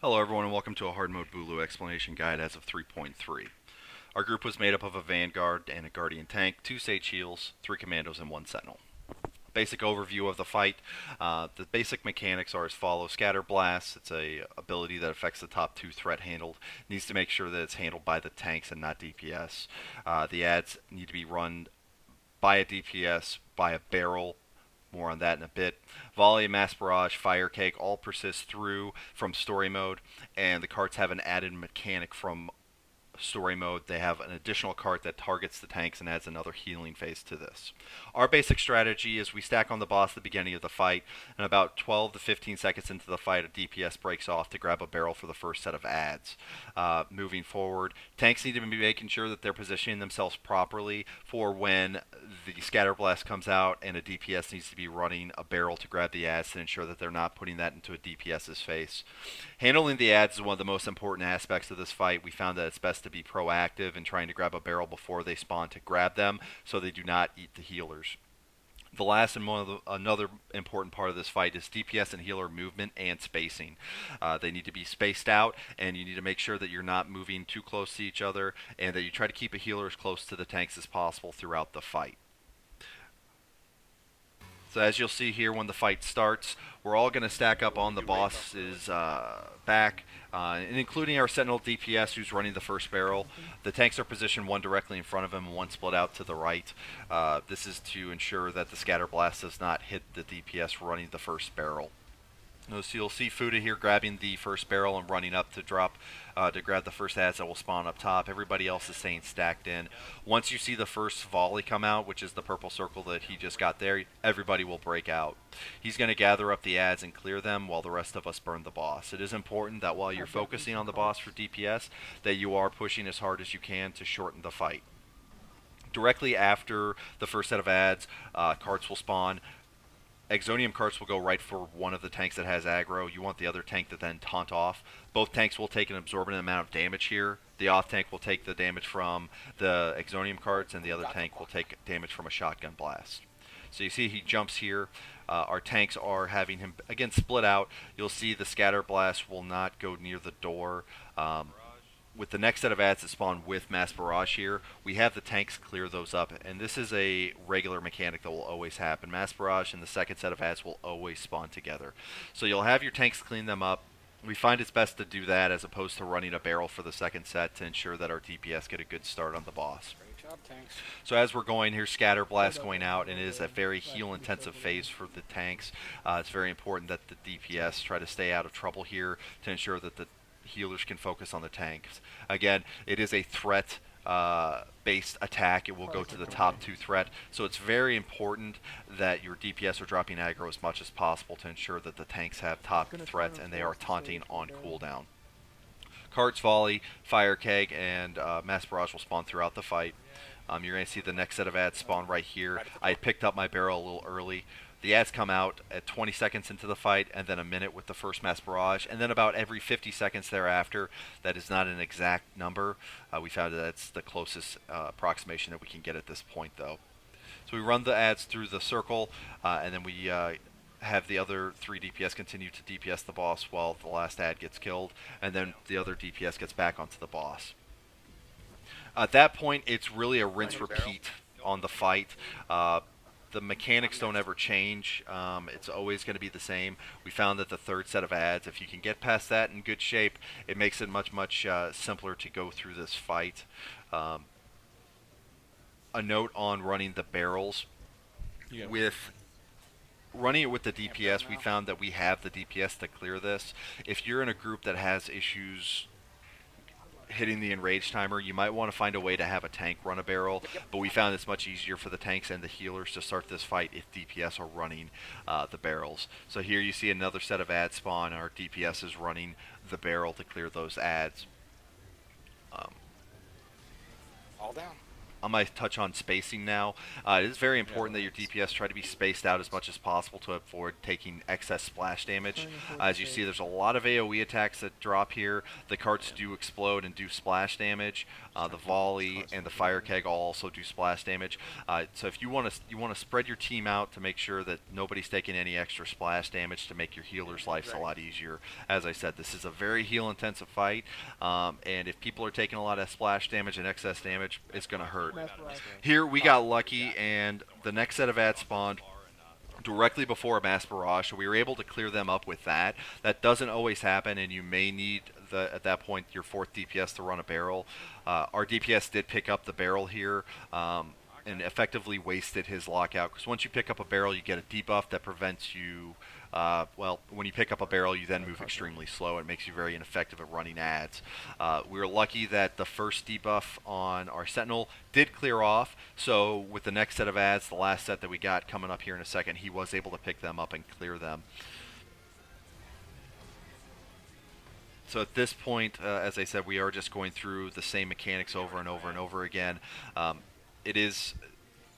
Hello everyone and welcome to a hard mode Bulu explanation guide as of 3.3. Our group was made up of a Vanguard and a Guardian tank, 2 Sage Heals, 3 Commandos, and 1 Sentinel. Basic overview of the fight. The basic mechanics are as follows. Scatter Blast, it's a ability that affects the top 2 threat handled. Needs to make sure that it's handled by the tanks and not DPS. The ads need to be run by a DPS, by a barrel. More on that in a bit. Volley, Mass Barrage, Fire Cake all persist through from story mode, and the cards have an added mechanic from story mode. They have an additional card that targets the tanks and adds another healing phase to this. Our basic strategy is we stack on the boss at the beginning of the fight, and about 12 to 15 seconds into the fight, a DPS breaks off to grab a barrel for the first set of ads. Moving forward, tanks need to be making sure that they're positioning themselves properly for when the scatter blast comes out, and a DPS needs to be running a barrel to grab the ads to ensure that they're not putting that into a DPS's face. Handling the ads is one of the most important aspects of this fight. We found that it's best to be proactive in trying to grab a barrel before they spawn to grab them so they do not eat the healers. The last and another important part of this fight is DPS and healer movement and spacing. They need to be spaced out, and you need to make sure that you're not moving too close to each other, and that you try to keep a healer as close to the tanks as possible throughout the fight. So as you'll see here when the fight starts, we're all going to stack up on the boss's back, and including our Sentinel DPS who's running the first barrel. The tanks are positioned one directly in front of him and one split out to the right. This is to ensure that the scatter blast does not hit the DPS running the first barrel. So you'll see Fuda here grabbing the first barrel and running up to grab the first ads that will spawn up top. Everybody else is staying stacked in. Once you see the first volley come out, which is the purple circle that he just got there, everybody will break out. He's going to gather up the ads and clear them while the rest of us burn the boss. It is important that while you're focusing on the boss for DPS, that you are pushing as hard as you can to shorten the fight. Directly after the first set of ads, cards will spawn. Exonium carts will go right for one of the tanks that has aggro. You want the other tank to then taunt off. Both tanks will take an absorbent amount of damage here. The off tank will take the damage from the Exonium carts, and the other tank will take damage from a shotgun blast. So you see he jumps here. Our tanks are having him, again, split out. You'll see the scatter blast will not go near the door. With the next set of ads that spawn with Mass Barrage here, we have the tanks clear those up, and this is a regular mechanic that will always happen. Mass Barrage and the second set of ads will always spawn together. So you'll have your tanks clean them up. We find it's best to do that as opposed to running a barrel for the second set to ensure that our DPS get a good start on the boss. Great job, tanks. So as we're going here, Scatter Blast going out, and it is a very heal-intensive phase for the tanks. It's very important that the DPS try to stay out of trouble here to ensure that the healers can focus on the tanks. Again, it is a threat based attack. It will go to the top 2 threat, so it's very important that your DPS are dropping aggro as much as possible to ensure that the tanks have top threats and they are taunting on cooldown. Carts, Volley, Fire Keg, and Mass Barrage will spawn throughout the fight. You're going to see the next set of ads spawn right here. I picked up my barrel a little early. The ads come out at 20 seconds into the fight, and then a minute with the first Mass Barrage, and then about every 50 seconds thereafter. That is not an exact number. We found that that's the closest approximation that we can get at this point, though. So we run the ads through the circle, and then we have the other 3 DPS continue to DPS the boss while the last ad gets killed, and then the other DPS gets back onto the boss. At that point, it's really a rinse-repeat on the fight. The mechanics don't ever change. It's always going to be the same. We found that the third set of ads, if you can get past that in good shape, it makes it much simpler to go through this fight. A note on running the barrels. With running it with the DPS, we found that we have the DPS to clear this. If you're in a group that has issues hitting the enrage timer, you might want to find a way to have a tank run a barrel, but we found it's much easier for the tanks and the healers to start this fight if DPS are running the barrels. So here you see another set of ads spawn. Our DPS is running the barrel to clear those ads. All down. I'm going to touch on spacing now. It is very important that your DPS try to be spaced out as much as possible to avoid taking excess splash damage. As you see, there's a lot of AoE attacks that drop here. The carts do explode and do splash damage. The volley and the fire keg all also do splash damage. So if you want to spread your team out to make sure that nobody's taking any extra splash damage to make your healer's lives a lot easier. As I said, this is a very heal-intensive fight, and if people are taking a lot of splash damage and excess damage, it's going to hurt. Here we got lucky, and the next set of ads spawned directly before a mass barrage, so we were able to clear them up with that. That doesn't always happen, and you may need at that point your 4th DPS to run a barrel. Our DPS did pick up the barrel here. And effectively wasted his lockout, because once you pick up a barrel, you get a debuff that prevents you. Well, when you pick up a barrel, you then move extremely slow. It makes you very ineffective at running ads. We were lucky that the first debuff on our Sentinel did clear off, so with the next set of ads, the last set that we got coming up here in a second, he was able to pick them up and clear them. So at this point, as I said, we are just going through the same mechanics over and over and over again. It is,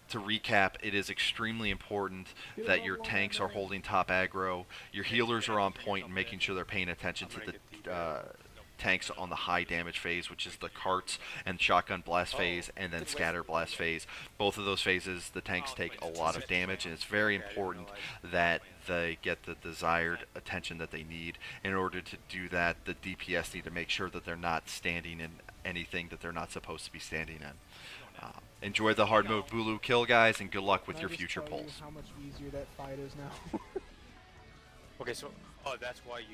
to recap, it is extremely important that your tanks are holding top aggro, your healers are on point and making sure they're paying attention to the tanks on the high damage phase, which is the carts and shotgun blast phase, and then scatter blast phase. Both of those phases, the tanks take a lot of damage, and it's very important that they get the desired attention that they need. In order to do that, the DPS need to make sure that they're not standing in anything that they're not supposed to be standing in. Enjoy the hard mode Bulu kill, guys, and good luck with your future pulls. How much easier that fight is now. Okay, so that's why you